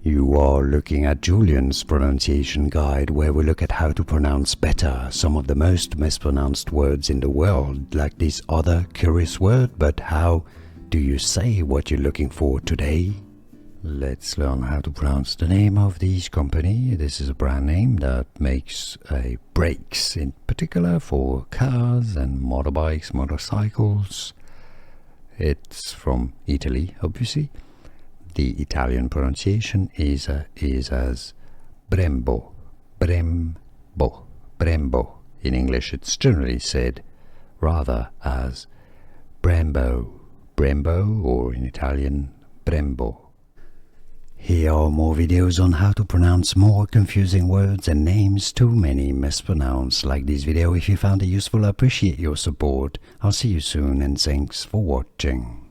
You are looking at Julian's pronunciation guide, where we look at how to pronounce better some of the most mispronounced words in the world, like this other curious word. But how do you say what you're looking for today? Let's learn how to pronounce the name of this company. This is a brand name that makes brakes, in particular for cars and motorbikes, motorcycles. It's from Italy, obviously. The Italian pronunciation is as Brembo, Brembo, Brembo. In English, it's generally said rather as Brembo, Brembo, or in Italian, Brembo. Here are more videos on how to pronounce more confusing words and names too many mispronounced. Like this video if you found it useful. I appreciate your support. I'll see you soon and thanks for watching.